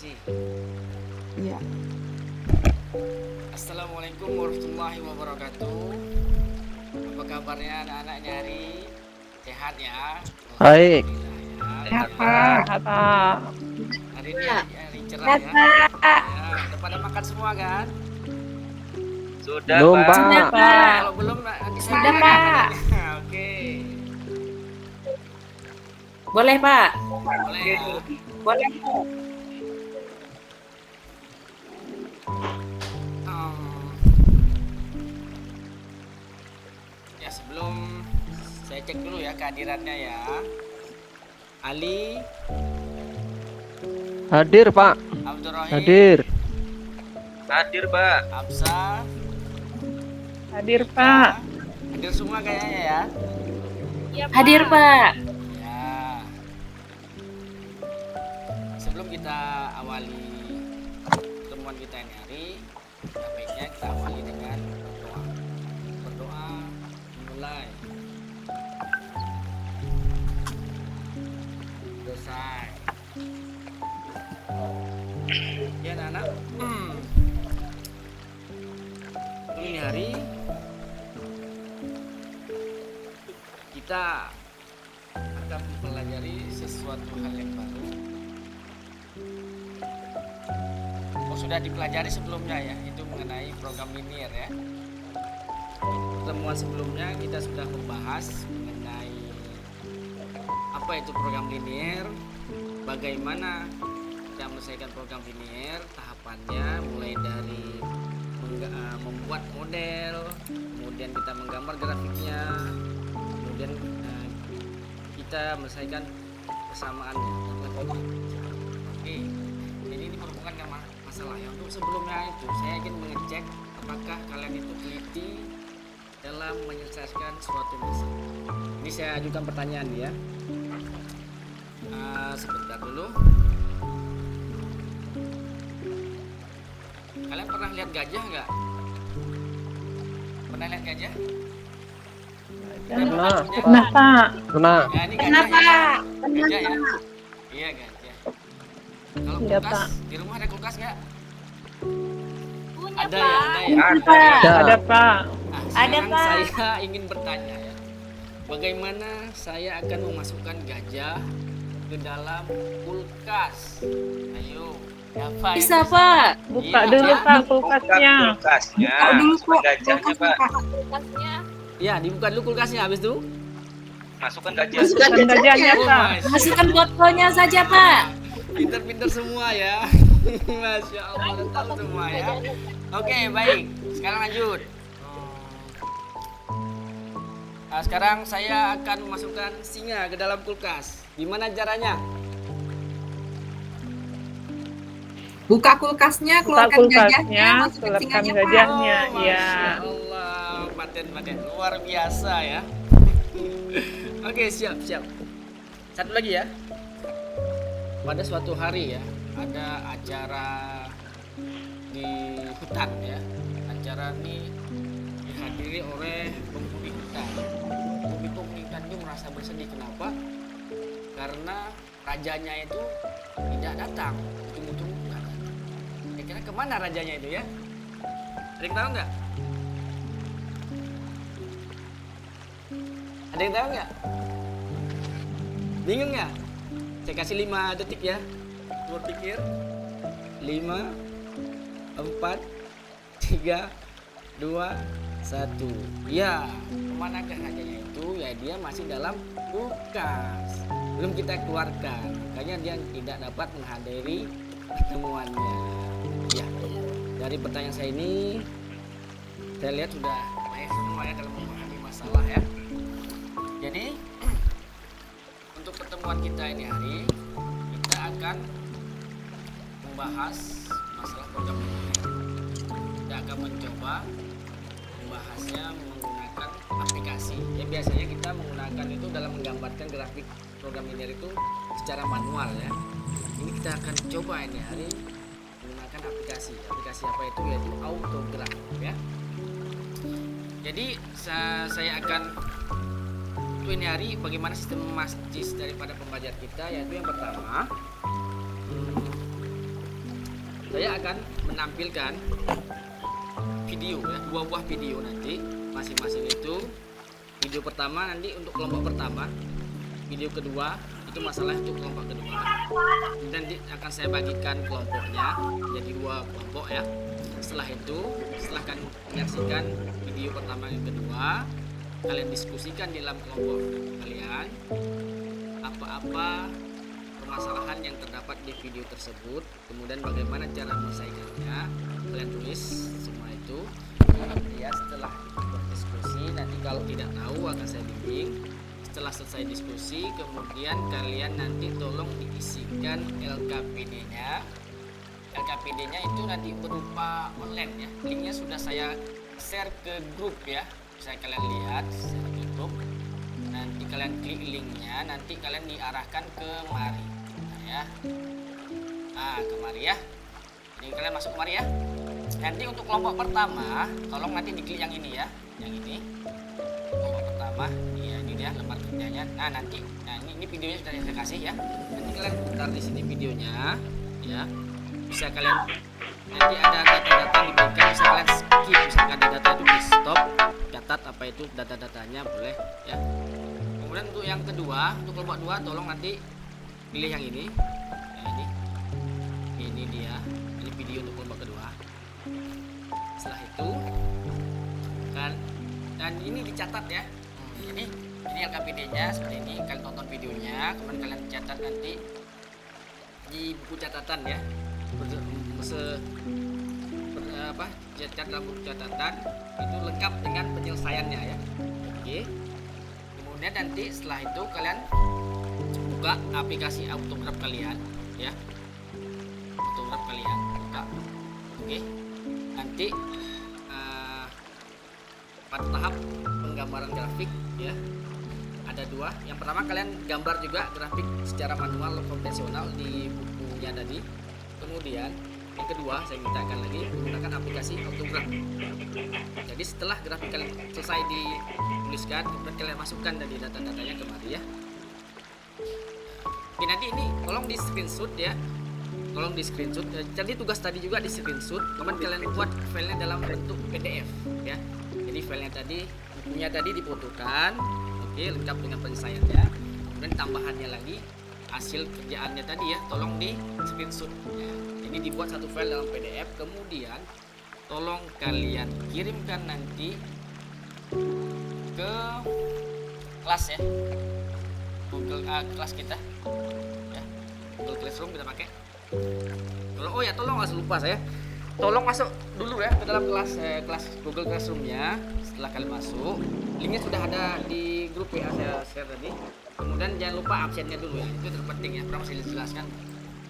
kasih. Iya. Assalamualaikum warahmatullahi wabarakatuh. Apa kabarnya anak-anak nyari? Sehat ya? Baik. Alhamdulillah Sehat, ya. Pak. Hari ini hari cerah ya. Ya, udah pada makan semua kan? Sudah, Belum, Pak. Sudah, Pak. Pak. Kalau belum nanti saya Sudah, bilang Pak. namanya. Oke. Boleh, Pak. Boleh ya. Boleh. Ya sebelum saya cek dulu ya kehadirannya ya. Ali, Hadir, Pak. Abdurrahim, Hadir. Hadir, Pak. Absa, Hadir, Pak. hadir semua kayaknya ya. Hadir, Pak. Ya. Sebelum kita awali pertemuan kita ini hari, baiknya kita awali dengan berdoa. Berdoa mulai. Selesai. Ya anak-anak. Ini hari kita akan mempelajari sesuatu hal yang baru. Sudah dipelajari sebelumnya ya, itu mengenai program linear ya. Pertemuan sebelumnya kita sudah membahas mengenai apa itu program linear, bagaimana kita menyelesaikan program linear, tahapannya mulai dari membuat model, kemudian kita menggambar grafiknya, kemudian kita menyelesaikan persamaan. Oke, jadi ini merupakan masalah ya. Untuk sebelumnya itu saya ingin mengecek apakah kalian itu teliti dalam menyelesaikan suatu masalah. Ini saya ajukan pertanyaan ya. Sebentar dulu. Kalian pernah lihat gajah nggak? Pernah lihat gajah? Pernah. Pernah, Pak. Pernah. Ya, ini gajah ya. Gajah ya. Iya gajah. Kalau Iya, kulkas Pak. di rumah ada kulkas nggak? Punya, Ada Pak. ya, ada ya. Ada. Ada, Pak. Nah, Ada, sekarang Pak. saya ingin bertanya ya. Bagaimana saya akan memasukkan gajah ke dalam kulkas? Ayo, siapa yang Bisa, Pak. Buka Iya, dulu, ya. Pak, Buka kulkasnya. kulkasnya. Buka dulu, Masukkan Pak. gajahnya, Pak. Kulkasnya. Ya, dibuka dulu kulkasnya habis itu. Masukkan gajah. Masukkan gajahnya, Oh, Pak. Masya Masukkan Allah. botolnya saja, Pak. Pinter-pinter semua ya. Masya Allah, tahu semua ya. Oke, baik. Sekarang lanjut. Nah, sekarang saya akan memasukkan singa ke dalam kulkas. Gimana caranya? Buka kulkasnya, Buka keluarkan kulkasnya, gajahnya, masukkan keluarkan singanya, Pak. gajahnya. Oh, Iya. Masya Allah, paten-paten luar biasa ya. Oke, siap. Satu lagi ya. Pada suatu hari ya, ada acara di hutan ya. Acara ini dihadiri oleh penghuni hutan. Penghuni hutan itu merasa bersedih. Kenapa? Karena rajanya itu tidak datang. Tunggu-tunggu nggak datang. Kira-kira kemana rajanya itu ya? Ada yang tahu nggak? Ada yang tahu nggak? Bingung nggak? Saya kasih 5 detik ya. Berpikir. 5, 4, 3, 2, 1. Ya, kemana ke rajanya itu? Ya dia masih dalam kulkas. Belum kita keluarkan. Makanya dia tidak dapat menghadiri pertemuannya. Ya, dari pertanyaan saya ini saya lihat sudah baik semua ya dalam memahami masalah ya. Jadi untuk pertemuan kita ini hari kita akan membahas masalah program linear. Kita akan mencoba membahasnya menggunakan aplikasi. Ya biasanya kita menggunakan itu dalam menggambarkan grafik program linear itu secara manual ya. Ini kita akan coba ini hari menggunakan aplikasi. Aplikasi apa itu? Yaitu Autograph ya. Jadi saya akan ini hari bagaimana sistem masjid daripada pembelajaran kita, yaitu yang pertama saya akan menampilkan video ya, 2 buah video nanti masing-masing itu. Video pertama nanti untuk kelompok pertama, video kedua itu masalah untuk kelompok kedua. Dan akan saya bagikan kelompoknya jadi 2 kelompok ya. Setelah itu, setelah kalian menyaksikan video pertama dan kedua, kalian diskusikan di dalam kelompok kalian apa-apa permasalahan yang terdapat di video tersebut, kemudian bagaimana cara menyelesaikannya. Kalian tulis semua itu ya. Setelah berdiskusi nanti kalau tidak tahu akan saya bimbing. Setelah selesai diskusi, kemudian kalian nanti tolong diisikan LKPD-nya. LKPD-nya itu nanti berupa online ya. Linknya sudah saya share ke grup ya. Bisa kalian lihat share ke grup. Nanti kalian klik linknya, nanti kalian diarahkan kemari. Nah ya. Nah, kemari ya. Jadi kalian masuk kemari ya. Nanti untuk kelompok pertama, tolong nanti diklik yang ini ya. Yang ini. Kelompok pertama, ya ini dia lembar kerjanya. Nah, nanti ini videonya sudah saya kasih ya. Nanti kalian putar di sini videonya ya. Bisa kalian nanti ada data-data yang diberikan, bisa kalian skip. Misalkan ada data itu di stop, catat apa itu data-datanya boleh ya. Kemudian untuk yang kedua, untuk kelompok 2 tolong nanti pilih yang ini. Nah, ini dia. Ini video untuk kelompok kedua. Setelah itu kan, dan ini dicatat ya. Jadi ini LKPD-nya seperti ini. Kalian tonton videonya, kemudian kalian catat nanti di buku catatan ya. Catat dalam buku catatan itu lengkap dengan penyelesaiannya ya. Oke. Kemudian nanti setelah itu kalian buka aplikasi autograf kalian ya. Autograf kalian buka. Oke. Nanti pada tahap penggambaran grafik ya ada 2. Yang pertama kalian gambar juga grafik secara manual konvensional di bukunya tadi. Kemudian yang kedua saya mintakan lagi menggunakan aplikasi autograf. Jadi setelah grafik kalian selesai dituliskan, kemudian kalian masukkan dari data-datanya kemari ya. Oke, nanti ini tolong di screenshot ya. Tolong di screenshot. Jadi tugas tadi juga di screenshot, kemudian kalian buat filenya dalam bentuk PDF ya. Jadi filenya tadi, bukunya tadi difotokan, oke, lengkap dengan penyelesaiannya. Kemudian tambahannya lagi hasil kerjaannya tadi ya, tolong di screenshot ya. Ini dibuat satu file dalam PDF, kemudian tolong kalian kirimkan nanti ke kelas ya, Google kelas kita ya, Google Classroom kita pakai. Tolong nggak lupa saya, tolong masuk dulu ya ke dalam kelas Google Classroom-nya. Setelah kalian masuk, linknya sudah ada di grup ya, saya share tadi. Kemudian jangan lupa absennya dulu ya, itu terpenting ya, pernah saya jelaskan,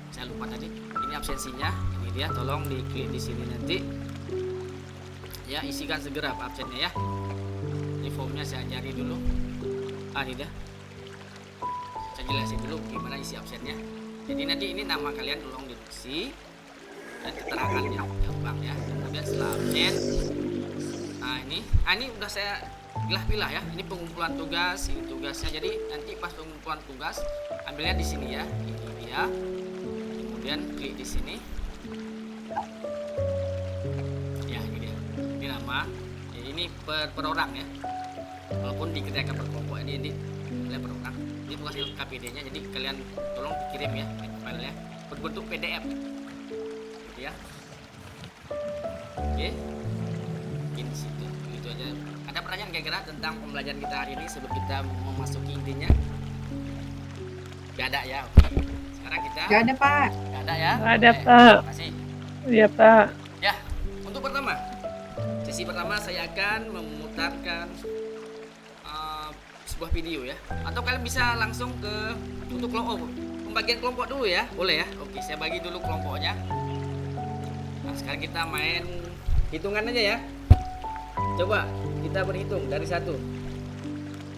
saya lupa tadi. Ini absensinya, ini dia, tolong diklik di sini nanti ya, isikan segera absennya ya. Ini formnya saya ajari dulu. Ini dia, saya jelasin dulu gimana isi absennya. Jadi nanti ini nama kalian tolong diisi dan keterangannya gampang ya. Kemudian setelah absen, ini udah saya pilah-pilah ya. Ini pengumpulan tugas, ini tugasnya. Jadi nanti pas pengumpulan tugas ambilnya di sini ya. Ini dia. Kemudian klik di sini. Ya, ini dia. Ini nama. Jadi ini per orang ya. Walaupun dikerjakan berkelompok ini kalian per orang. Ini tugas KPD-nya. Jadi kalian tolong kirim ya filenya berbentuk PDF. Gitu ya. Oke. Ini situ. Itu aja. Ada pertanyaan kira-kira tentang pembelajaran kita hari ini sebelum kita memasuki intinya? Gak ada ya. Oke. Sekarang kita Gak ada, Pak. Gak ada ya. Gak ada, Pak. Terima kasih. Iya, Pak. Ya, untuk pertama, sesi pertama saya akan memutarkan sebuah video ya. Atau kalian bisa langsung ke untuk kelompok, pembagian kelompok dulu ya, boleh ya. Oke, saya bagi dulu kelompoknya. Nah, sekarang kita main hitungan aja ya. Coba kita berhitung dari 1.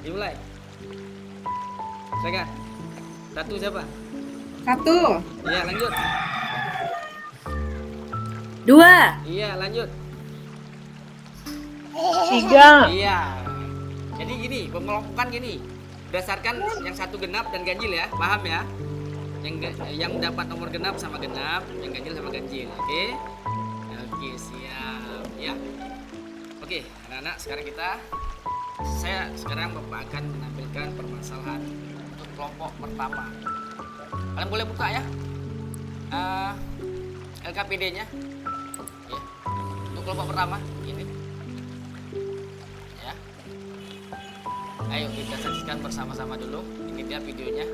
Dimulai. Silakan. 1 siapa? 1. Iya, lanjut. 2. Iya, lanjut. 3. Iya. Jadi gini, pengelompokan gini. Berdasarkan yang 1 genap dan ganjil ya. Paham ya? Yang dapat nomor genap sama genap, yang ganjil sama ganjil. Oke. Oke, siap. Ya. Oke, anak-anak, saya sekarang Bapak akan menampilkan permasalahan untuk kelompok pertama. Kalian boleh buka ya. LKPD-nya. Ya. Untuk kelompok pertama ini. Ya. Ayo kita saksikan bersama-sama dulu. Ini dia videonya.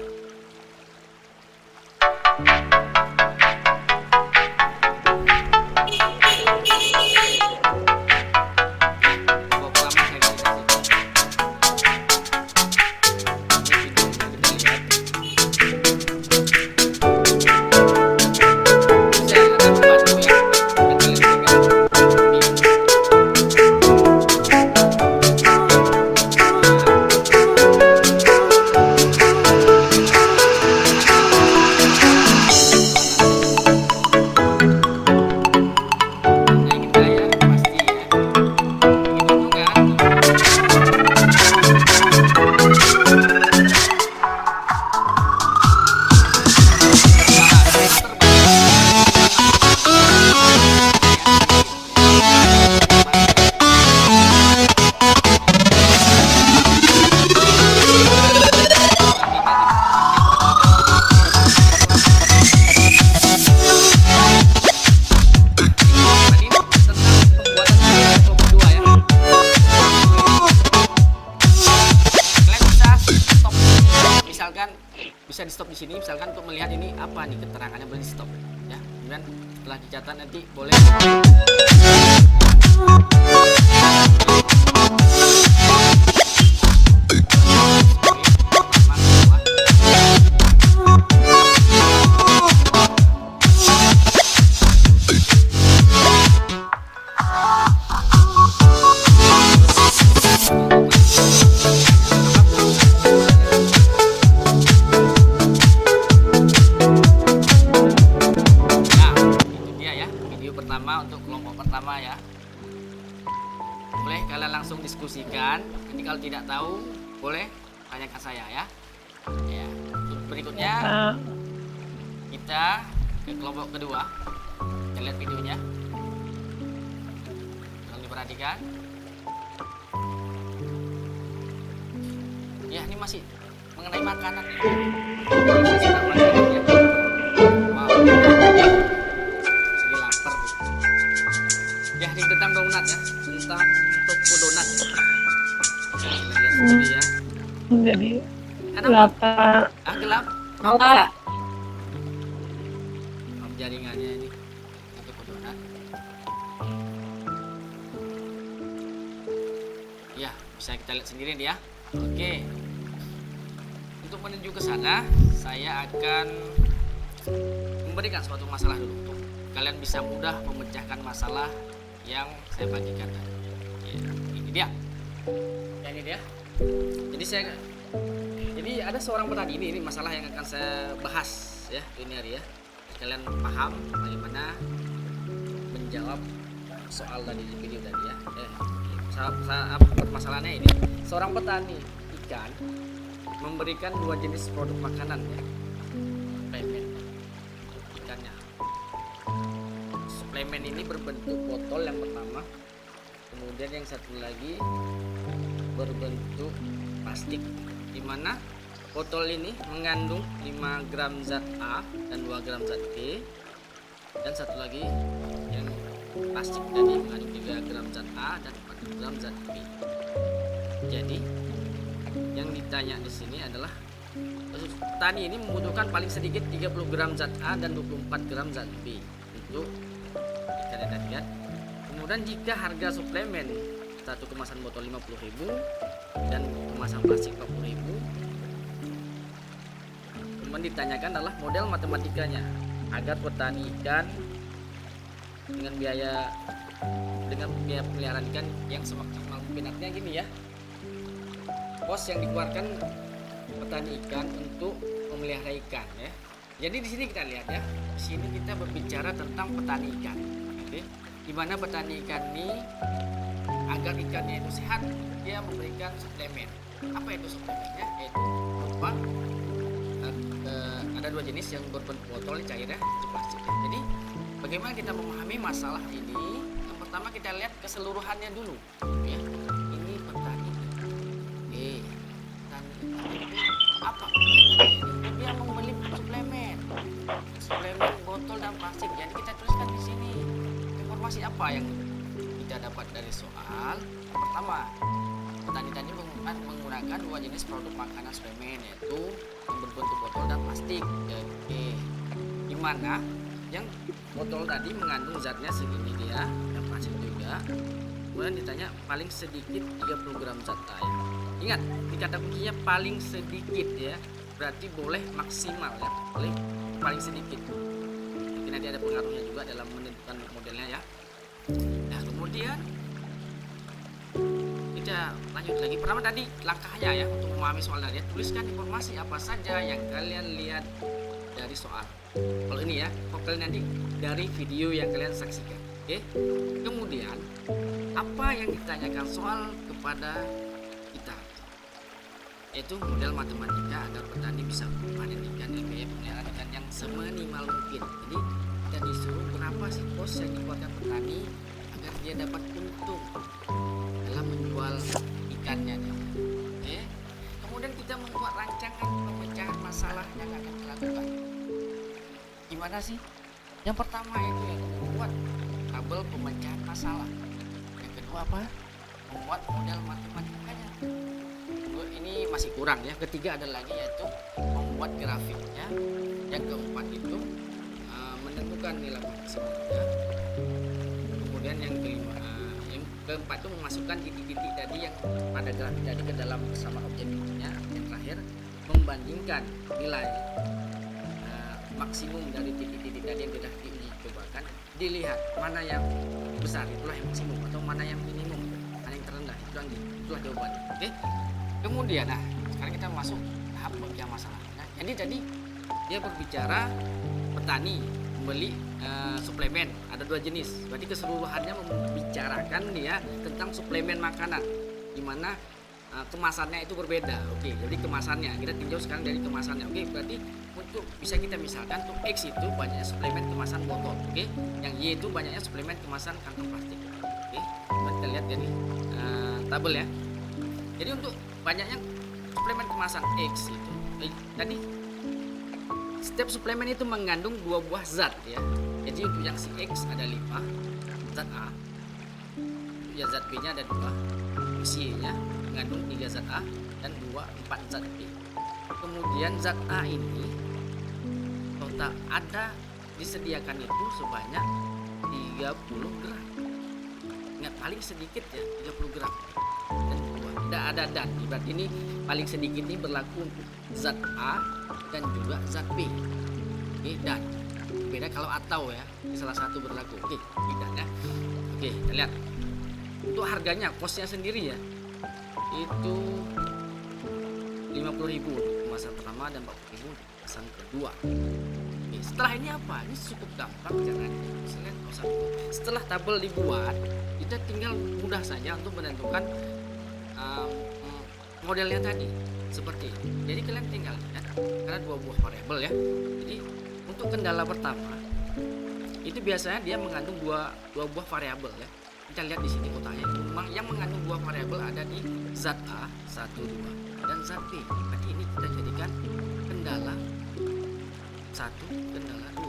Bisa di stop di sini, misalkan untuk melihat ini apa nih keterangannya, boleh di stop ya. Kemudian setelah dicatat nanti boleh untuk kelompok pertama ya. Boleh kalian langsung diskusikan. Nanti kalau tidak tahu boleh tanyakan saya ya. Ya. Berikutnya kita ke kelompok kedua. Kita lihat videonya. Tolong diperhatikan. Ya, ini masih mengenai makanan. Ya, ini tentang donat ya, tentang toko donat ya. Lihat sendiri ya. Jadi Kenapa? gelap. Gelap. Mau nggak? Jaringannya ini toko donat. Ya, bisa kita lihat sendiri nih ya. Oke. Untuk menuju ke sana, saya akan memberikan suatu masalah dulu untuk kalian bisa mudah memecahkan masalah yang saya bagikan tadi. Ya, ini dia. Ya, ini dia. Jadi ada seorang petani ini masalah yang akan saya bahas ya ini hari ya. Kalian paham bagaimana menjawab soal tadi di video tadi ya. Permasalahannya ini seorang petani ikan memberikan dua jenis produk makanan ya. Suplemen ikannya. Suplemen ini berbentuk botol yang pertama, kemudian yang satu lagi berbentuk plastik, di mana botol ini mengandung 5 gram zat A dan 2 gram zat B, dan satu lagi yang plastik tadi mengandung 3 gram zat A dan 4 gram zat B. Jadi yang ditanya di sini adalah petani ini membutuhkan paling sedikit 30 gram zat A dan 24 gram zat B untuk ikan yang tadi kan. Kemudian jika harga suplemen satu kemasan botol 50.000 dan kemasan plastik 40.000, kemudian ditanyakan adalah model matematikanya agar petani ikan dengan biaya pemeliharaan ikan yang semaksimal mungkin. Artinya gini ya, kos yang dikeluarkan petani ikan untuk memelihara ikan ya. Jadi di sini kita lihat ya, di sini kita berbicara tentang petani ikan, oke? Di mana petani ikan ini agar ikannya itu sehat, dia memberikan suplemen. Apa itu suplemennya? Yaitu berupa ada ada dua jenis yang berbentuk botol cair ya, itu plastik. Jadi bagaimana kita memahami masalah ini? Yang pertama kita lihat keseluruhannya dulu ya. Ini petani. Petani apa? Dia membeli suplemen botol dan plastik. Jadi kita tuliskan di sini informasi apa yang kita dapat dari soal. Yang pertama, petani tadi menggunakan dua jenis produk makanan suplemen, yaitu yang berbentuk botol dan plastik. Oke, dimana yang botol tadi mengandung zatnya segini dia, dan plastik juga. Kemudian ditanya paling sedikit 30 gram zat A ya. Ingat, di kata kuncinya paling sedikit ya, berarti boleh maksimal ya, boleh paling sedikit. Mungkin nanti ada pengaruhnya juga dalam menentukan modelnya ya. Nah kemudian kita lanjut lagi. Pertama tadi langkahnya ya, untuk memahami soal tadi, tuliskan informasi apa saja yang kalian lihat dari soal. Kalau ini ya, kalau kalian nanti dari video yang kalian saksikan. Oke. Kemudian apa yang ditanyakan soal kepada kita, yaitu model matematika agar petani bisa memanen ikan ikan yang seminimal mungkin. Jadi kita disuruh berapa sih kos yang dikeluarkan petani agar dia dapat untung dalam menjual ikannya. Oke. Kemudian kita membuat rancangan pemecahan masalah yang akan dilakukan. Gimana sih? Yang pertama itu ya, membuat tabel pemecahan masalah. Yang kedua apa? Membuat model matematikanya. Ini masih kurang ya. Ketiga ada lagi, yaitu membuat grafiknya. Yang keempat itu menentukan nilai maksimalnya. Kemudian yang kelima, yang keempat itu memasukkan titik-titik tadi yang pada grafik tadi ke dalam bersama objektifnya. Yang terakhir membandingkan nilai maksimum dari titik-titik tadi yang sudah diuji cobakan, dilihat mana yang besar itulah yang maksimum, atau mana yang minimum, mana yang terendah itulah jawabannya. Oke. Kemudian nah sekarang kita masuk tahap pemecahan masalah. Nah, jadi tadi dia berbicara petani membeli suplemen, ada dua jenis, berarti keseluruhannya membicarakan dia tentang suplemen makanan, di mana kemasannya itu berbeda. Oke, jadi kemasannya kita tinjau sekarang dari kemasannya. Oke, berarti untuk bisa kita misalkan untuk X itu banyaknya suplemen kemasan botol. Oke, yang Y itu banyaknya suplemen kemasan kantong plastik. Oke, kita lihat dari tabel ya. Jadi untuk banyaknya suplemen kemasan X itu tadi setiap suplemen itu mengandung 2 buah zat ya. Jadi untuk yang si X ada 5 zat A, ya zat B nya ada 2, si Y nya mengandung 3 zat A dan 4 zat B. Kemudian zat A ini total ada disediakan itu sebanyak 30 gram. Ingat paling sedikit ya 30 gram. Dan tidak ada dan, berarti ini paling sedikit ini berlaku untuk zat A dan juga zat B. Oke, dan beda kalau atau ya, salah satu berlaku. Oke, tidak ya. Oke, kita lihat untuk harganya, kosnya sendiri ya, itu 50.000 untuk kemasan pertama dan 40.000 untuk kemasan kedua. Oke, setelah ini apa? Ini cukup gampang caranya. Misalnya setelah tabel dibuat, kita tinggal mudah saja untuk menentukan modelnya tadi seperti ini. Jadi kalian tinggal lihat, karena 2 buah variabel ya. Jadi untuk kendala pertama itu biasanya dia mengandung dua buah variabel ya. Kita lihat di sini kotaknya, yang mengandung 2 variabel ada di zat A 1, 2 dan zat B. Berarti ini kita jadikan kendala 1, kendala 2.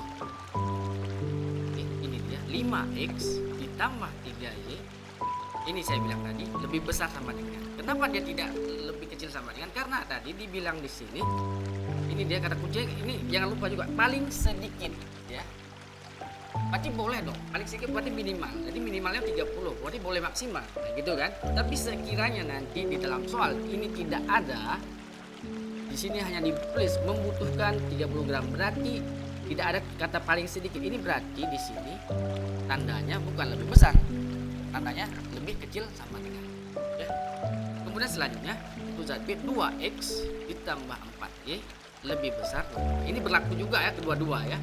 Oke, ini dia 5X ditambah 3Y. Ini saya bilang tadi lebih besar sama dengan. Kenapa dia tidak lebih kecil sama dengan? Karena tadi dibilang di sini, ini dia kata kunci, ini jangan lupa juga paling sedikit ya. Berarti boleh dong, paling sedikit berarti minimal. Jadi minimalnya 30, berarti boleh maksimal. Nah, gitu kan? Tapi sekiranya nanti di dalam soal ini tidak ada, di sini hanya ditulis membutuhkan 30 gram, berarti tidak ada kata paling sedikit. Ini berarti di sini tandanya bukan lebih besar, tandanya lebih kecil sama dengan ya. Kemudian selanjutnya untuk zat B 2X ditambah 4Y lebih besar. Ini berlaku juga ya kedua-dua ya,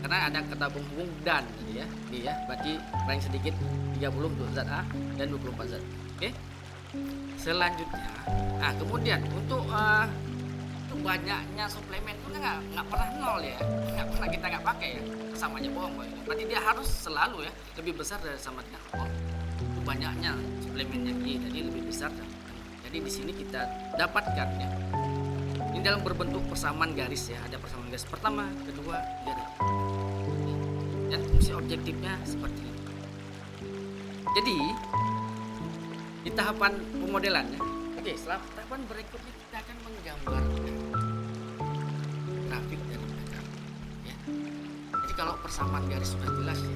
karena ada kata penghubung dan ya. Ini ya, berarti paling sedikit 30 untuk zat A dan 24 zat. Oke. Selanjutnya, nah kemudian untuk itu banyaknya suplemen itu nggak pernah nol ya, nggak pernah kita nggak pakai ya, sama aja bohong. Berarti dia harus selalu ya lebih besar dari sama dengan itu banyaknya suplemennya Y, jadi lebih besar. Jadi di sini kita dapatkan ya. Ini dalam berbentuk persamaan garis ya, ada persamaan garis pertama, kedua, ketiga. Dan fungsi objektifnya seperti ini. Jadi di tahapan pemodelannya, oke, setelah tahapan berikutnya kita akan menggambarkan grafik dari belakang ya. Jadi kalau persamaan garis sudah jelas ya,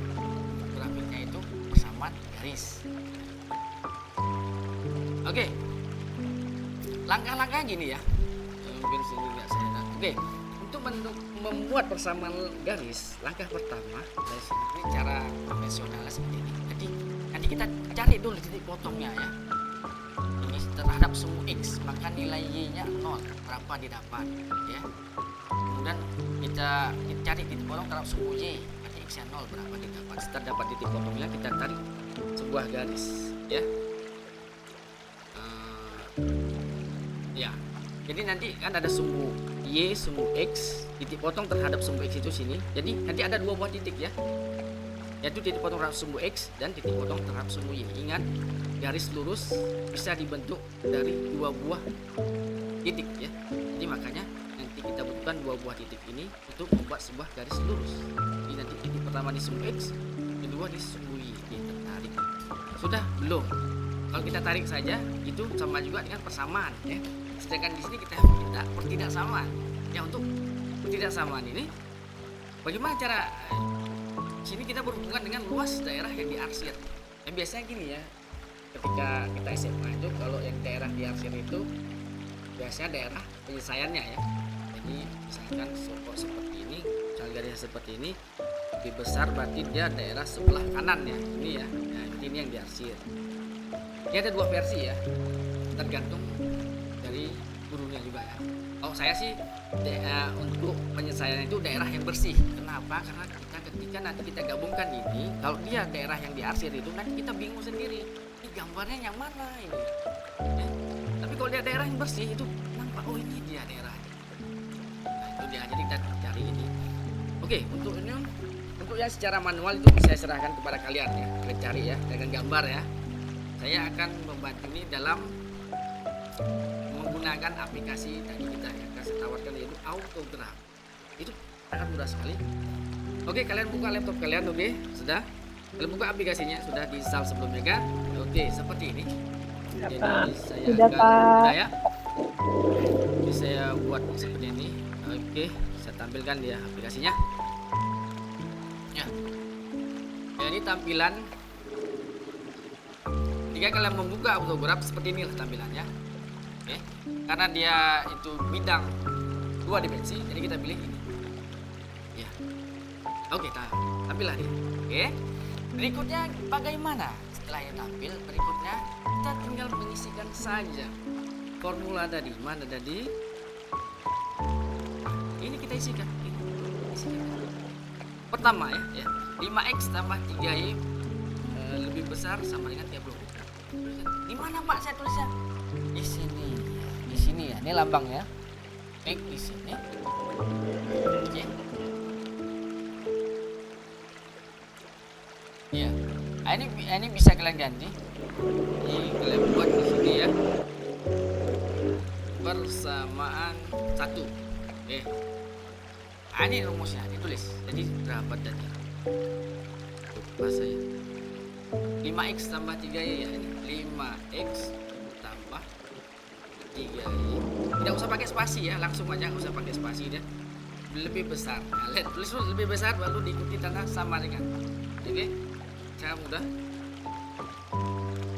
grafiknya itu persamaan garis. Oke, langkah-langkah gini ya, mungkin sini nggak saya tahu. Oke, untuk membuat persamaan garis, langkah pertama dari sini ini cara konvensional seperti ini. Jadi nanti kita cari dulu titik potongnya ya. Ini terhadap semua x, maka nilai y-nya 0, berapa didapat ya. Kemudian kita cari titik potong terhadap semua y, berarti x-nya 0, berapa didapat. Setelah dapat titik potongnya, kita tarik sebuah garis ya. Ya, jadi nanti kan ada sumbu y, sumbu x, titik potong terhadap sumbu x itu sini. Jadi nanti ada dua buah titik ya, yaitu titik potong terhadap sumbu x dan titik potong terhadap sumbu y. Ingat, garis lurus bisa dibentuk dari dua buah titik ya. Jadi makanya nanti kita butuhkan dua buah titik ini untuk membuat sebuah garis lurus. Jadi nanti titik pertama di sumbu x, kedua di sumbu y. Kita tarik. Sudah belum? Kalau kita tarik saja itu sama juga dengan persamaan ya. Sedangkan di sini kita minta pertidaksamaan. Ya, untuk pertidaksamaan ini bagaimana cara sini kita berhubungan dengan luas daerah yang diarsir. Yang biasanya gini ya, ketika kita SMA itu kalau yang daerah diarsir itu biasanya daerah penyelesaiannya ya. Jadi misalkan sokok seperti ini, misalkan garisnya seperti ini, lebih besar berarti dia daerah sebelah kanan ya. Ini ya, nah ini yang diarsir. Ini ada dua versi ya, tergantung dari gurunya juga ya. Kalau saya sih untuk penyelesaian itu daerah yang bersih. Kenapa? Karena ketika nanti kita gabungkan ini, kalau dia daerah yang diarsir itu nanti kita bingung sendiri. Ini gambarnya yang mana ini? Ya. Tapi kalau dia daerah yang bersih itu nampak, oh ini dia daerahnya. Nah, itu dia, jadi kita cari ini. Oke, untuk yang secara manual itu saya serahkan kepada kalian ya. Kalian cari ya dengan gambar ya. Saya akan membantu ini dalam menggunakan aplikasi tadi kita ya, saya tawarkan yaitu Autograph. Itu sangat mudah sekali. Oke, kalian buka laptop kalian, oke, sudah. Kalian buka aplikasinya, sudah di-install sebelumnya kan? Oke, seperti ini. Ya, Jadi Pak. saya Sudah, akan Pak. sudah ya. Jadi saya buat seperti ini. Oke, saya tampilkan dia aplikasinya. Ya. Jadi tampilan jika kalian membuka Autograph seperti inilah tampilannya. Oke. Karena dia itu bidang 2 dimensi, jadi kita pilih ini. Ya. Oke, tampillah dia. Oke. Berikutnya bagaimana? Setelah yang tampil, berikutnya kita tinggal mengisikan saja formula tadi. Mana tadi? Ini kita isikan. Ini. Isikan. Pertama ya, 5x tambah 3y lebih besar sama dengan 30. Di mana Pak saya tulisnya? Di sini. Di sini ya. Ini lambangnya. X di sini. Oke. Ya. Nah, ini bisa kalian ganti. Ini kalian buat di sini ya. Persamaan 1. Oke. Nah, ini rumusnya ditulis. Jadi berapa tadi? Lupa saya. 5x tambah 3y ya, ini 5x tambah 3y. Tidak usah pakai spasi ya, langsung aja, nggak usah pakai spasi dia. Lebih besar. Nah, lihat tulis dulu lebih besar baru diikuti tanda sama dengan. Oke. Cara mudah.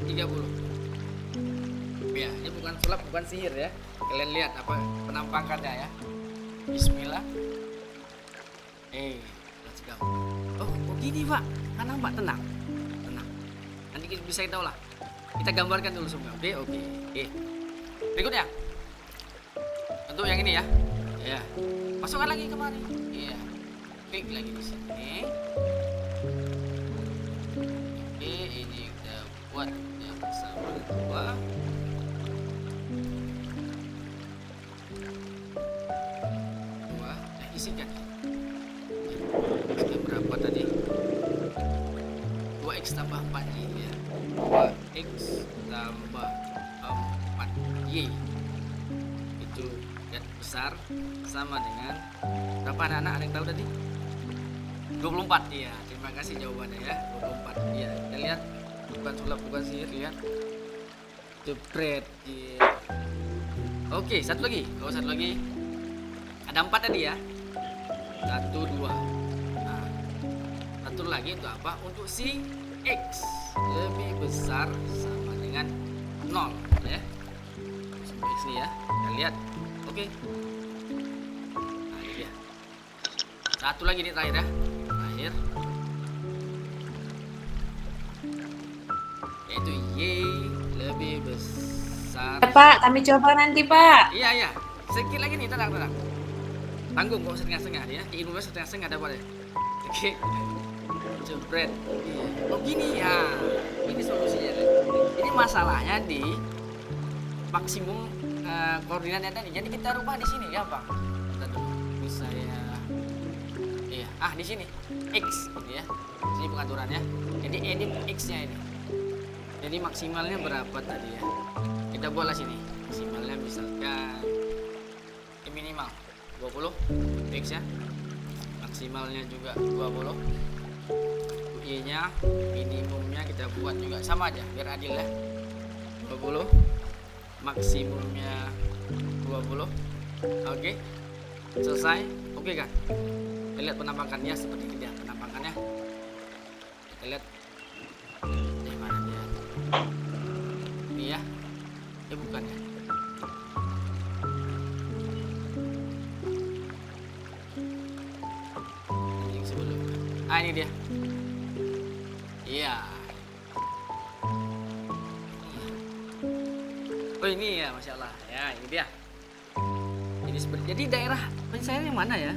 30. Ya, ini bukan sulap, bukan sihir ya. Kalian lihat apa penampakannya ya. Bismillah. Let's go. Oh, begini Pak. Kan nampak tenang. Nanti bisa kita tahu lah. Kita gambarkan dulu semua. Oke. Berikutnya. Untuk yang ini ya. Ya. Masukkan lagi kemari. Iya. Klik lagi di sini. Oke, ini kita buat yang bersama 2. 2x tambah 4y ya. 2x tambah 4y itu lihat besar sama dengan berapa anak-anak, ada yang tahu tadi? 24. Iya, terima kasih jawabannya ya. 24. Iya, kita lihat bukan sulap bukan sihir, lihat jebret. Iya. Oke, satu lagi. Kalau satu lagi ada 4 tadi ya. 1 2. Nah, satu lagi untuk apa? Untuk si x lebih besar sama dengan 0 ya. Sama x nih ya. Kita lihat. Oke. Nah, ini dia. Satu lagi nih terakhir ya. Terakhir. Yaitu y lebih besar. Ya, Pak, kami coba nanti, Pak. Iya iya. Sedikit lagi nih, tenang. Tanggung kok setengah-setengah ya. Ilmunya setengah-setengah dapat ya. Oke. Jebret. Iya. Oh gini ya. Ini solusinya. Ini masalahnya di maksimum koordinatnya tadi. Jadi kita rubah di sini ya, Bang. Bentar dulu. Bisa ya. Iya. Di sini. X gitu ya. Sini pengaturannya. Jadi edit X-nya ini. Jadi maksimalnya berapa tadi ya? Kita buatlah sini. Maksimalnya misalkan minimal 20 X ya. Maksimalnya juga 20. Y nya minimumnya kita buat juga sama aja biar adil ya. 20. Maksimumnya 20. Oke. Selesai. Oke kan? Kita lihat penampakannya seperti ini dia penampakannya. Kita lihat di mana dia. Ini ya. Bukan ya. Yang sebelumnya. Ini dia. Iya. Oh ini ya, masya Allah. Ya ini dia. Ini seperti. Jadi daerah penyelesaian yang mana ya?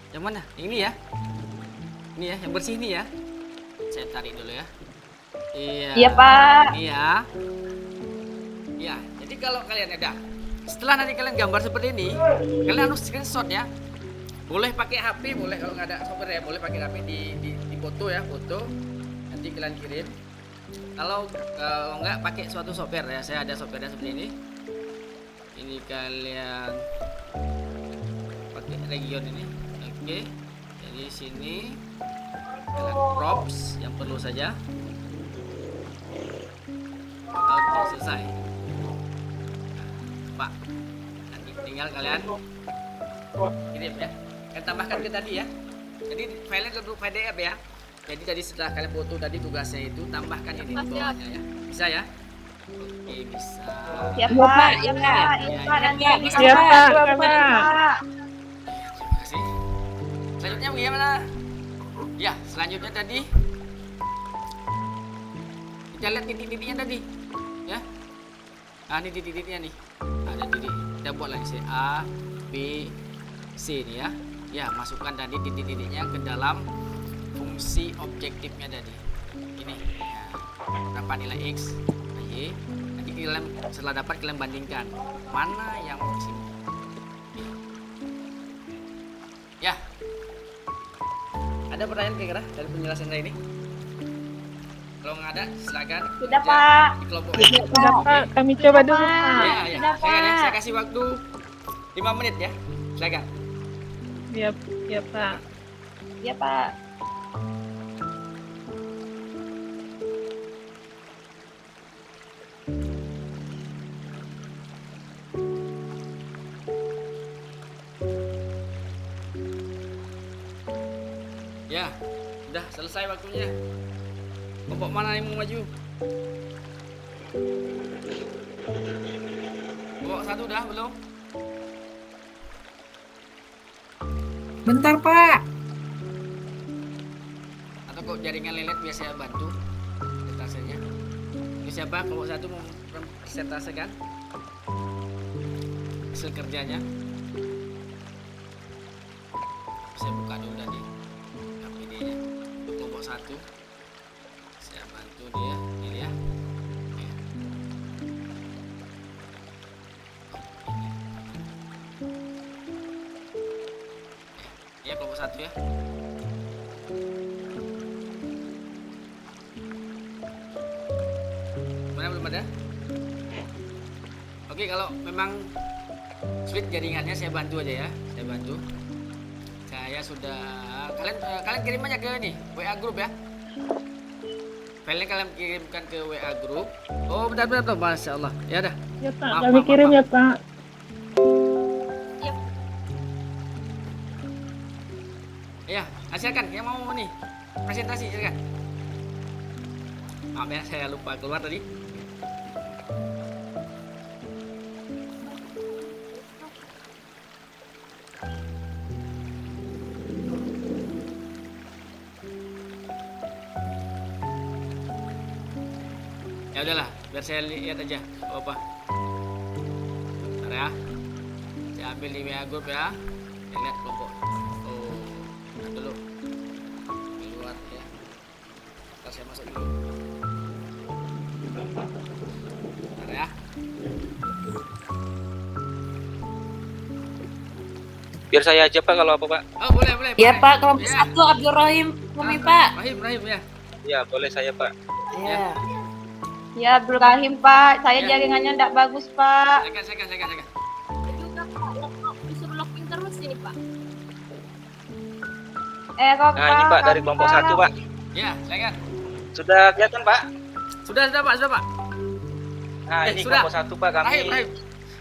Yang mana? Ini ya. Ini ya, yang bersih ini ya. Saya tarik dulu ya. Iya. Iya, Pak. Iya. Ya, jadi kalau kalian ada, setelah nanti kalian gambar seperti ini, kalian harus screenshot ya. Boleh pakai HP, boleh kalau nggak ada software ya, boleh pakai HP di foto ya, foto. Nanti kalian kirim. Kalau nggak pakai suatu software ya, saya ada software seperti ini. Ini kalian pakai region ini, oke. Jadi sini kalian props yang perlu saja. Oke, selesai. Pak, nanti tinggal kalian kirim ya. Kalian tambahkan ke tadi ya. Jadi filenya tentu PDF ya. Jadi tadi setelah kalian foto tadi tugasnya itu tambahkan ini di bawahnya ya. Bisa ya? Oke, bisa. Ya, Pak. Ya, Pak. Ya, Ya, bisa, Iya, Pak. Pak. Iya, Pak. Terima kasih. Selanjutnya bagaimana? Ya, selanjutnya tadi kita lihat titik-titiknya tadi ya. Ini titik-titiknya nih. Ada titik. Kita buat lagi C A B C nih ya. Ya, masukkan tadi titik-titiknya ke dalam fungsi objektifnya tadi. Ini. Ya. Berapa nilai X, Y. Nanti kalian setelah dapat kalian bandingkan mana yang maksimum. Ya. Ada pertanyaan kira-kira dari penjelasan saya ini? Kalau nggak ada, silakan. Sudah, kerja Pak. Di kelompok. Sudah, Pak. Kami coba dulu, Pak. Ya, ya. Sudah, Silakan ya. Pak. Saya kasih waktu 5 menit ya. Silakan. Iya, iya, Pak. Ya, Pak. Ya, sudah selesai waktunya. Kelompok mana yang mau maju? Kelompok 1 udah belum? Bentar, Pak. Atau kok jaringan lelet biar saya bantu presentasenya. Ini siapa kelompok 1 mau presentasekan hasil kerjanya? Saya buka dulu tadi HPD-nya untuk kelompok 1. Saya bantu dia, ini ya. Oke. Ya kelompok 1 ya. ada. Oke, kalau memang sulit jaringannya saya bantu aja ya. Saya bantu. Saya sudah kalian kirim aja ke nih WA grup ya. Filenya kalian kirimkan ke WA grup. Oh, bentar, Masya Allah. Ya dah. Ya Pak, Maaf, kami maaf, kirim maaf. ya Pak. Ya, silakan yang mau nih presentasi silakan. Maaf ya, saya lupa keluar tadi. Ya udahlah, biar saya lihat aja apa. Bentar ya. Saya ambil di WA group ya. Saya lihat kelompok. Oh, nah dulu. Keluar ya. Ntar saya masuk dulu. Bentar ya. Biar saya aja Pak kalau apa Pak. Oh, boleh. Ya boleh. Pak, kelompok Ya. 1 Abdul Rahim kami Pak. Rahim ya. Ya boleh saya Pak. Ya. Ya Abdul Rahim Pak, saya Ya. jaringannya enggak bagus Pak. Silakan. juga Pak, disuruh login terus ini Pak. Kok Nah ini Pak dari kelompok 1 Pak. Ya, silakan. Sudah kelihatan Pak? Sudah Pak. Nah ini sudah. kelompok 1 Pak kami. Rahim.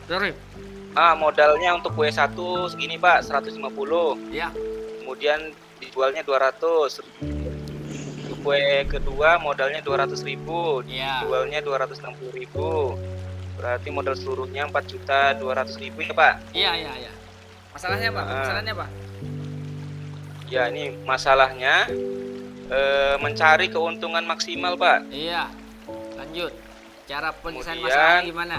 Sudah, Rahim. Modalnya untuk W1 segini Pak 150. Ya. Kemudian dijualnya 200. Untuk W kedua modalnya 200.000, Ya. dijualnya 260.000. Berarti modal seluruhnya 4.200.000 ya Pak. Iya. Masalahnya Pak? Pak? Ya ini masalahnya mencari keuntungan maksimal Pak. Iya. Lanjut. Cara penyelesaian Kemudian- masalahnya gimana?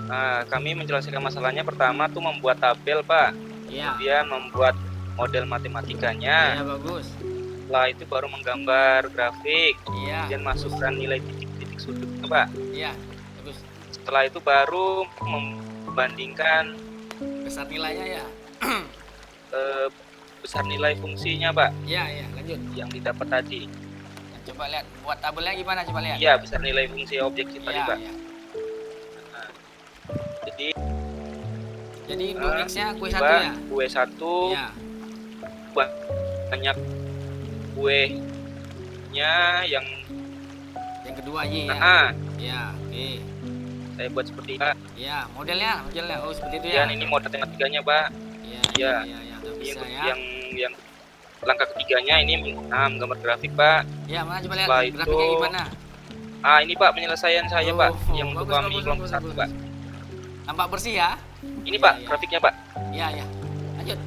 Nah, kami menjelaskan masalahnya pertama tuh membuat tabel Pak. Iya. Kemudian membuat model matematikanya. Iya, bagus. Setelah itu baru menggambar grafik. Iya. Kemudian masukkan nilai titik-titik sudutnya Pak. Iya, bagus. Setelah itu baru membandingkan Besar nilainya ya. besar nilai fungsinya Pak Iya, lanjut. yang didapat tadi. Nah, coba lihat buat tabelnya gimana, coba lihat. Iya, besar nilai fungsi objektif tadi Pak. Iya. Nah, jadi Jadi untuk X-nya kue ini, 1 Pak, ya. kue 1 Iya. banyak kuenya yang Yang kedua Y ya. Iya, oke. saya buat seperti ini Pak. Iya, modelnya. Oh, seperti itu Dan ya. ini model ketiganya Pak. Iya, Iya. udah Ini bisa ya. yang langkah ketiganya ini menggambar grafik Pak. Iya, mana coba lihat Setelah itu- grafiknya gimana? Ini Pak penyelesaian saya Pak yang untuk bagus, kami bagus, kelompok bagus, 1 bagus. Pak. Tampak bersih ya? Ini Iya, Pak iya. grafiknya Pak. Iya. Lanjut.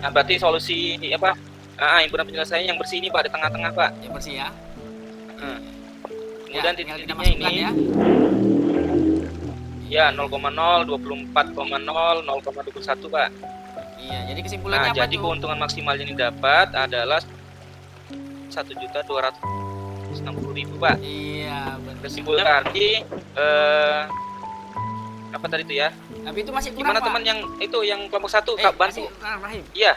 Nah, berarti solusi apa? Himpunan penyelesaian yang bersih ini Pak di tengah-tengah Pak. Yang bersih ya. Hmm. Ya, Kemudian tinggal kita titik-titiknya masukkan ini ya. ya 0,0, 24,0, 0,21 Pak. Iya, jadi kesimpulannya Nah, apa jadi tuh? keuntungan maksimal yang didapat adalah 1.260.000 Pak. Iya, benar. Kesimpulannya berarti apa tadi itu ya? Tapi itu masih kurang, Gimana Pak. teman yang itu yang kelompok 1 Kak Masih bantu? kurang, Rahim. Iya,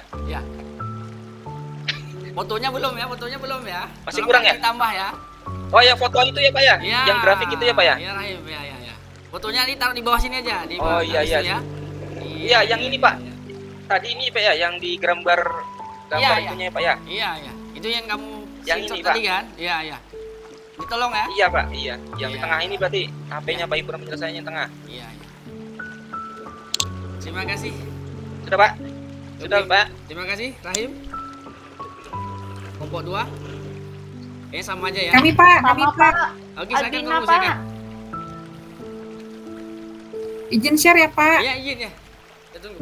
Fotonya belum ya. Masih Tolong kurang ya? Ditambah ya. oh ya foto itu ya Pak ya? Iya. Yang grafik itu ya Pak ya? Iya, Rahim. Iya. Fotonya ditaruh di bawah sini aja, di Oh, bawah iya, habis iya. itu ya. Iya, yang ini, Pak. Iya. Tadi ini Pak ya yang di gambar Iya. itunya ya Pak ya? Iya. Itu yang kamu Yang screenshot ini, tadi kan? Iya. Ditolong ya. Iya Pak, iya. Yang di Iya. tengah ini berarti HP-nya Pak Himpunan penyelesaiannya yang tengah. Iya. Terima kasih. Sudah Pak? Sudah Oke. Pak? Terima kasih, Rahim. Kelompok 2. Sama aja ya. Kami Pak. Sama Pak. Oke, silakan Albina kamu, Pak. silakan. Izin share ya Pak. Iya, izin ya. Kita tunggu.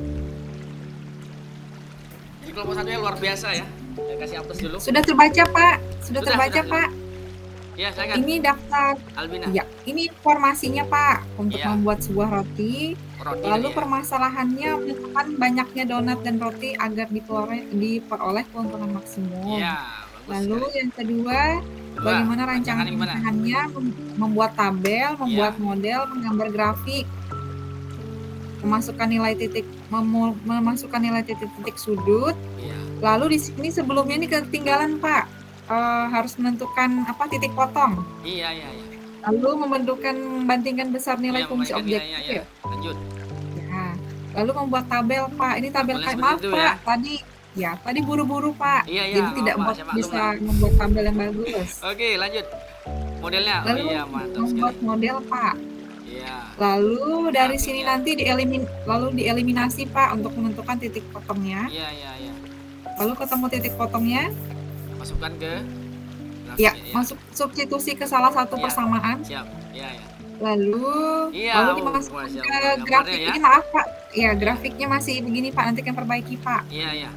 Jadi kelompok 1 luar biasa ya. Saya kasih apes dulu. Sudah terbaca Pak. Sudah Sudah, terbaca sudah. Pak. Iya, silakan. Ini daftar. Albina. Ya, ini informasinya Pak untuk Iya. membuat sebuah roti. Roti Lalu tadi ya. permasalahannya menentukan banyaknya donat dan roti agar diperoleh keuntungan maksimum. Iya, bagus. Lalu sekali. yang kedua, Kedua, bagaimana rancangan rancangannya gimana? pemecahannya, membuat tabel, membuat Iya. model, menggambar grafik, memasukkan nilai titik sudut. Iya. Lalu di sini sebelumnya ini ketinggalan Pak. Harus menentukan titik potong. Iya. Lalu membandingkan besar nilai Iya, fungsi membandingkan objektif nilainya, ya. ya. Lanjut. Ya. Lalu membuat tabel Pak. Ini tabel Tabelnya kayak seperti maaf itu, Pak. ya. Tadi buru-buru Pak. Iya, iya, Jadi nggak tidak apa-apa, saya maklum bisa lah. membuat tabel yang bagus. Oke, lanjut. Modelnya. Oh Lalu iya, mantap membuat sekali. model Pak. Iya. Lalu dari Grafiknya. sini nanti dieliminasi Pak untuk menentukan titik potongnya. Iya, iya, iya. Lalu ketemu titik potongnya, Masukkan ke grafik, ya masuk substitusi ke salah satu Iya. persamaan. Siap. Iya, iya. Lalu Iya, dimasukkan Masya ke Allah, grafik gambarnya ya. ini maaf Pak. Ya grafiknya masih begini Pak. Nanti kan perbaiki Pak. Iya, iya.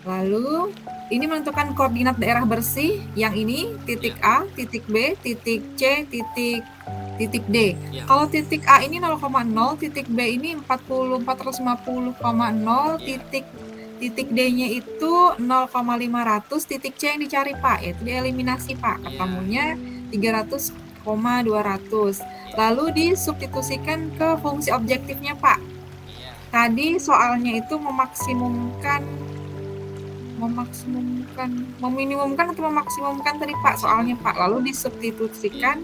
Lalu ini menentukan koordinat daerah bersih. Yang ini titik A, titik B, titik C, titik D. Iya. Kalau titik A ini 0,0, titik B ini 450,0, Iya. titik D-nya itu 0,500, titik C yang dicari Pak, yaitu dieliminasi Pak. Iya. Ketemunya 300,200. Lalu disubstitusikan ke fungsi objektifnya Pak. Iya. Tadi soalnya itu meminimumkan atau memaksimumkan tadi Pak soalnya Pak. Lalu disubstitusikan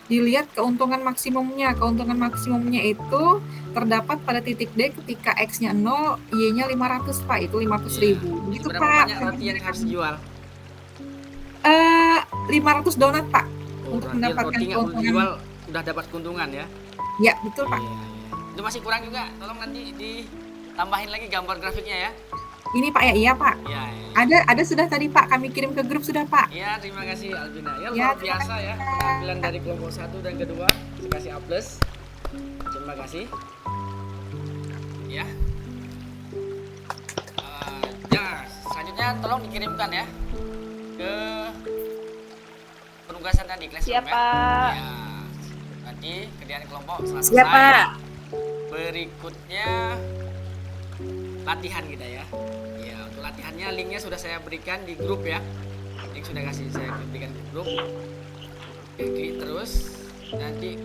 dilihat keuntungan maksimumnya. Keuntungan maksimumnya itu terdapat pada titik D ketika X-nya 0, Y-nya 500 Pak. Itu 500.000. Begitu Berapa Pak. banyak roti yang harus dijual? 500 donat Pak. Oh, Untuk berarti mendapatkan roti nggak perlu keuntungan. dijual, udah dapat keuntungan ya? Ya, betul Pak. Iya, iya. Itu masih kurang juga. Tolong nanti ditambahin lagi gambar grafiknya ya. Ini Pak ya, iya Pak. Iya, iya. Ada sudah tadi Pak, kami kirim ke grup sudah Pak. Ya, terima kasih Albina. Ya, Ya, luar biasa ya. Penampilan dari kelompok 1 dan kedua. Dikasih A+. Terima kasih. Ya. Ya, selanjutnya tolong dikirimkan ya ke penugasan tadi kelas Siap, ya. Pak. Ya. Nanti kerjaan kelompok setelah Siap, selesai. Pak. Berikutnya latihan kita ya. Ya, untuk latihannya linknya sudah saya berikan di grup ya. Link sudah saya berikan di grup. Oke, klik terus nanti.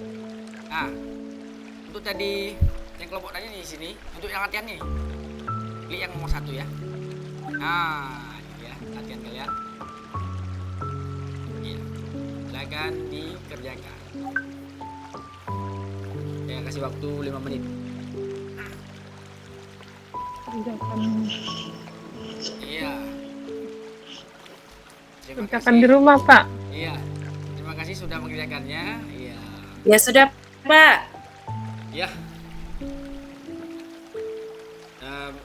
Untuk tadi yang kelompok tadi di sini, untuk yang latihan nih. Klik yang nomor 1 ya. Ini ya latihan kalian. Ya, silakan dikerjakan. Saya kasih waktu 5 menit. Kerjakan, Iya. Terima kerjakan di rumah Pak. Iya. Terima kasih sudah mengerjakannya. Iya. Ya sudah, Pak. Ya.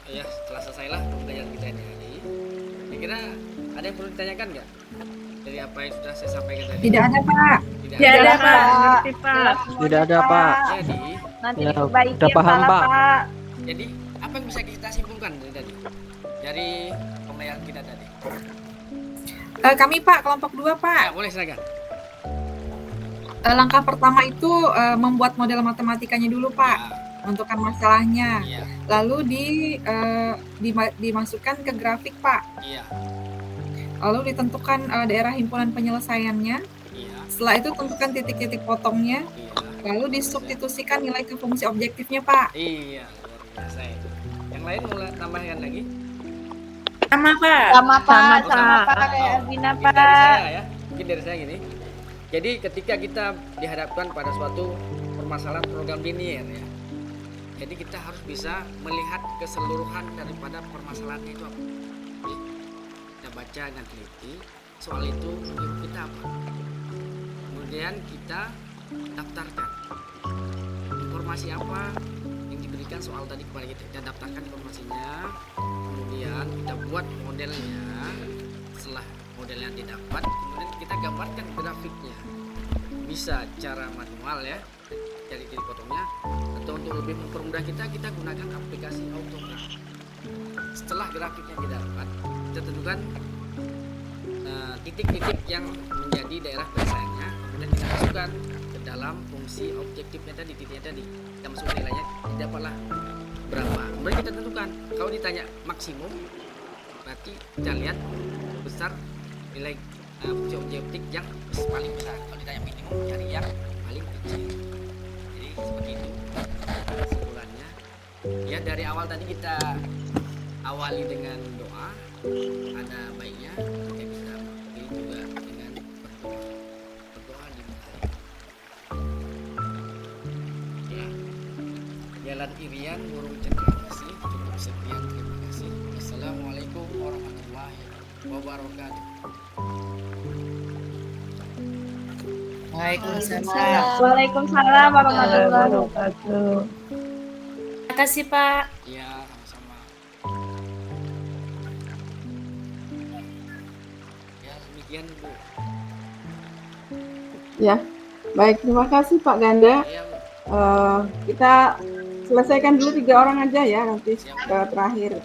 Ya, setelah selesailah pembelajaran kita ini. Kira-kira ada yang perlu ditanyakan nggak dari apa yang sudah saya sampaikan tadi? Tidak ada Pak. Tidak Tidak ada, Pak. Ngerti Pak. Tidak ada, Pak. Jadi, Nanti Ya, diperbaiki udah yang paham, salah, Pak. Pak. jadi apa yang bisa kita simpulkan dari tadi? Dari pembelajaran kita tadi. Kami Pak, kelompok 2 Pak. Ya, boleh silakan. Langkah pertama itu membuat model matematikanya dulu Pak, menentukan masalahnya. Iya. Lalu dimasukkan ke grafik Pak. Iya. Lalu ditentukan daerah himpunan penyelesaiannya. Iya. Setelah itu tentukan titik-titik potongnya. Iya. Lalu disubstitusikan nilai ke fungsi objektifnya Pak. Iya, luar biasa itu. Yang lain mau tambahkan lagi? Sama, Pak. Sama, Pak. Sama, Pak. Kayak Albina, Mungkin dari Pak. saya ya. Mungkin dari saya gini. Jadi ketika kita dihadapkan pada suatu permasalahan program linear ya. Jadi kita harus bisa melihat keseluruhan daripada permasalahannya itu apa. Jadi, kita baca dan teliti soal itu menurut kita apa. Kemudian kita daftarkan informasi apa yang diberikan soal tadi kepada kita. Kita daftarkan informasinya. Kemudian kita buat modelnya. Setelah modelnya didapat, kemudian kita gambarkan grafiknya. Bisa cara manual ya, dari titik potongnya, atau untuk lebih mempermudah kita gunakan aplikasi AutoCAD. Setelah grafiknya kita dapat, kita tentukan titik-titik yang menjadi daerah penyelesaiannya, kemudian kita masukkan ke dalam fungsi objektifnya tadi, titiknya tadi. Kita masuk nilainya, dapatlah berapa. Kemudian kita tentukan, kalau ditanya maksimum, berarti kita lihat besar nilai fungsi objektif yang paling besar. Kalau ditanya minimum, cari yang paling kecil. Jadi seperti itu kesimpulannya. Ya, dari awal tadi kita awali dengan doa, ada baiknya ketika kita beri juga dengan berdoa di sekian, burung cendrawasih. Cukup sekian, terima kasih. Assalamualaikum warahmatullahi wabarakatuh. Waalaikumsalam. Waalaikumsalam warahmatullahi wabarakatuh. Terima kasih Pak. Ya, sama-sama. Ya, demikian Bu. Ya, baik. Terima kasih Pak Ganda. Ya, Bu. Kita selesaikan dulu 3 orang aja ya, nanti terakhir